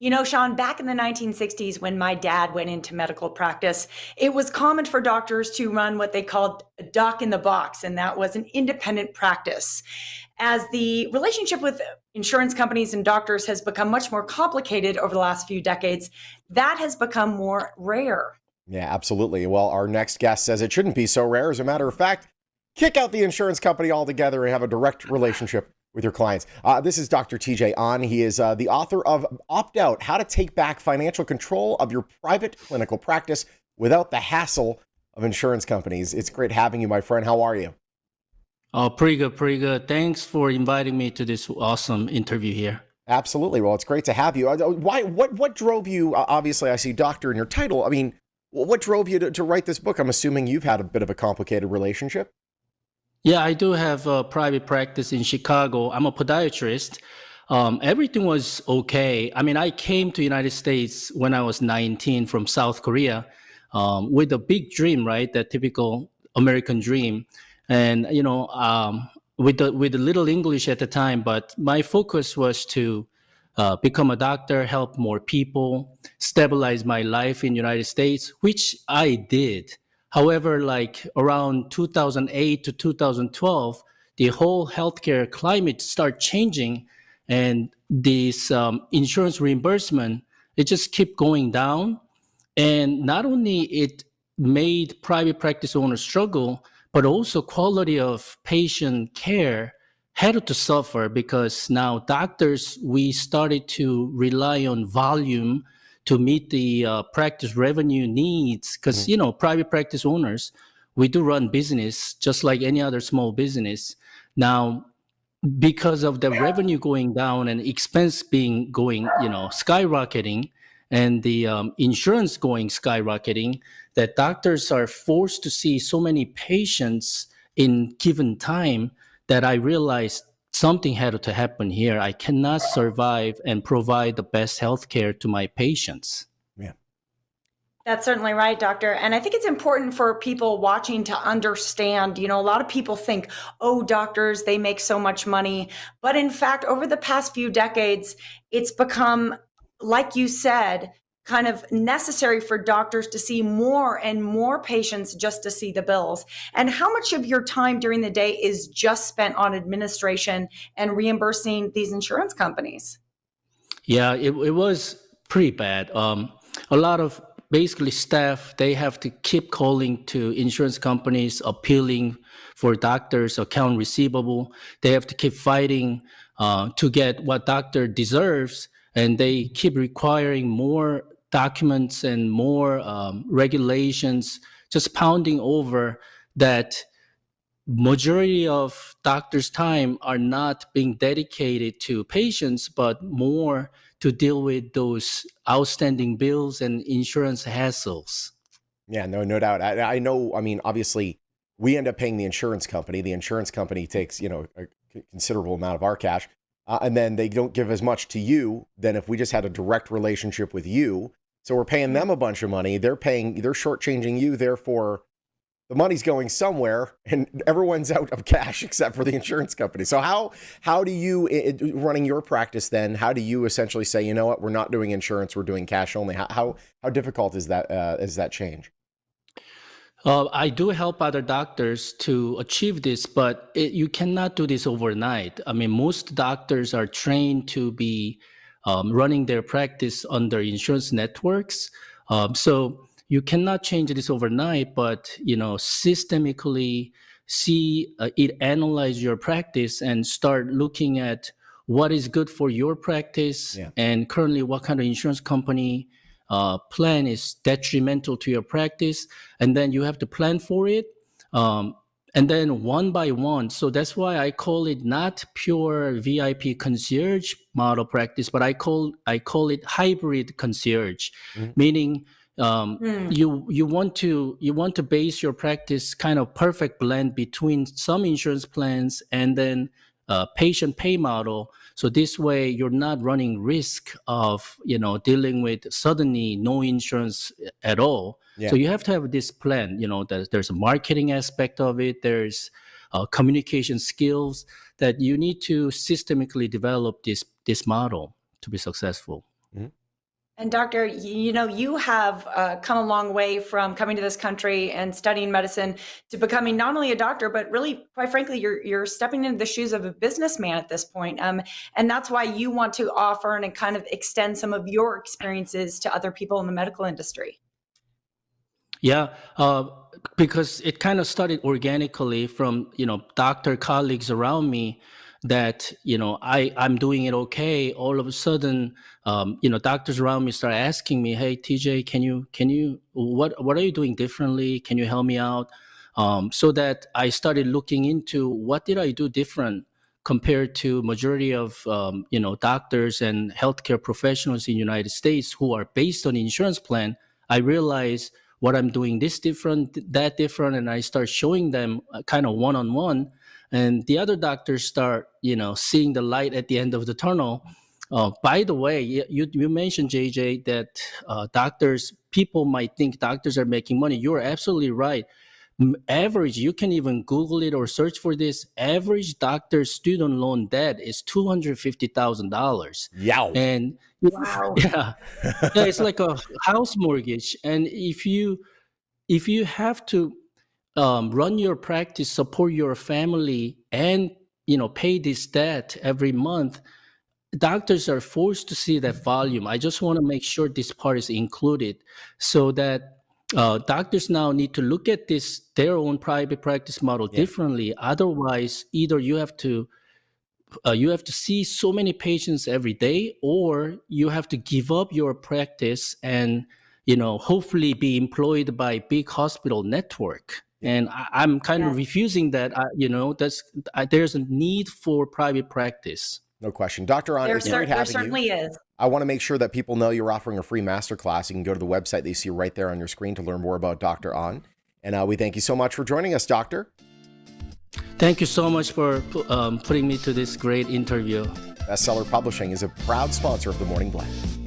You know, Sean, back in the 1960s, when my dad went into medical practice, it was common for doctors to run what they called a doc in the box, and that was an independent practice. As the relationship with insurance companies and doctors has become much more complicated over the last few decades, that has become more rare. Yeah, absolutely. Well, our next guest says it shouldn't be so rare. As a matter of fact, kick out the insurance company altogether and have a direct relationship with your clients. This is Dr. TJ An. He is the author of Opt Out: How to Take Back Financial Control of Your Private Clinical Practice Without the Hassle of Insurance Companies. It's great having you, my friend. How are you? Oh, pretty good, pretty good. Thanks for inviting me to this awesome interview here. Absolutely. Well, it's great to have you. Why? What drove you? Obviously, I see doctor in your title. I mean, what drove you to write this book? I'm assuming you've had a bit of a complicated relationship. Yeah, I do have a private practice in Chicago. I'm a podiatrist. Everything was okay. I mean, I came to United States when I was 19 from South Korea, with a big dream, right? That typical American dream. And, with the little English at the time, but my focus was to become a doctor, help more people, stabilize my life in United States, which I did. However, like around 2008 to 2012, the whole healthcare climate started changing, and this insurance reimbursement, it just kept going down. And not only it made private practice owners struggle, but also quality of patient care had to suffer, because now doctors, we started to rely on volume to meet the practice revenue needs, because private practice owners, we do run business just like any other small business. Now, because of the revenue going down and expense being going, skyrocketing, and the insurance going skyrocketing, that doctors are forced to see so many patients in given time, that I realized something had to happen here. I cannot survive and provide the best healthcare to my patients. Yeah. That's certainly right, doctor. And I think it's important for people watching to understand, a lot of people think, oh, doctors, they make so much money. But in fact, over the past few decades, it's become, like you said, kind of necessary for doctors to see more and more patients just to see the bills. And how much of your time during the day is just spent on administration and reimbursing these insurance companies? Yeah, it was pretty bad. A lot of basically staff, they have to keep calling to insurance companies, appealing for doctors' account receivable. They have to keep fighting to get what doctor deserves, and they keep requiring more documents and more regulations, just pounding over that. Majority of doctors' time are not being dedicated to patients, but more to deal with those outstanding bills and insurance hassles. Yeah, no doubt. I know. I mean, obviously, we end up paying the insurance company. The insurance company takes, a considerable amount of our cash, and then they don't give as much to you than if we just had a direct relationship with you. So we're paying them a bunch of money. They're shortchanging you. Therefore, the money's going somewhere, and everyone's out of cash except for the insurance company. So how do you, running your practice then? How do you essentially say, you know what, we're not doing insurance, we're doing cash only? How difficult is that change? I do help other doctors to achieve this, but you cannot do this overnight. I mean, most doctors are trained to be running their practice under insurance networks. So you cannot change this overnight, but systemically see it, analyze your practice, and start looking at what is good for your practice, Yeah. and currently what kind of insurance company plan is detrimental to your practice, and then you have to plan for it, um, and then one by one. So that's why I call it not pure VIP concierge model practice, but I call it hybrid concierge, Mhm. meaning Hmm. you want to base your practice kind of perfect blend between some insurance plans and then patient pay model. So this way, you're not running risk of dealing with suddenly no insurance at all. So Yeah. you have to have this plan. There's a marketing aspect of it. There's communication skills that you need to systemically develop this model to be successful. Mhm. And doctor, you have come a long way from coming to this country and studying medicine to becoming not only a doctor, but really, quite frankly, you're stepping into the shoes of a businessman at this point. And that's why you want to offer and kind of extend some of your experiences to other people in the medical industry. Yeah, because it kind of started organically from, doctor colleagues around me that, I'm doing it okay. All of a sudden, doctors around me start asking me, "Hey, TJ, what are you doing differently? Can you help me out?" So that I started looking into what did I do different compared to majority of, doctors and healthcare professionals in the United States who are based on insurance plan. I realized what I'm doing this different, that different, and I start showing them kind of one-on-one, and the other doctors start, seeing the light at the end of the tunnel. By the way, you mentioned, JJ, that people might think doctors are making money. You're absolutely right. Average, you can even Google it or search for this. Average doctor student loan debt is $250,000. Yow. And Wow. yeah, it's like a house mortgage. And if you have to run your practice, support your family, and pay this debt every month, doctors are forced to see that volume. I just want to make sure this part is included, so that doctors now need to look at their own private practice model differently. Otherwise, either you have to see so many patients every day, or you have to give up your practice and hopefully be employed by big hospital network. And I'm kind of refusing that. There's a need for private practice. No question. Dr. Ahn, it's great having you. There certainly is. I want to make sure that people know you're offering a free masterclass. You can go to the website that you see right there on your screen to learn more about Dr. Ahn. And we thank you so much for joining us, Doctor. Thank you so much for putting me to this great interview. Bestseller Publishing is a proud sponsor of The Morning Blend.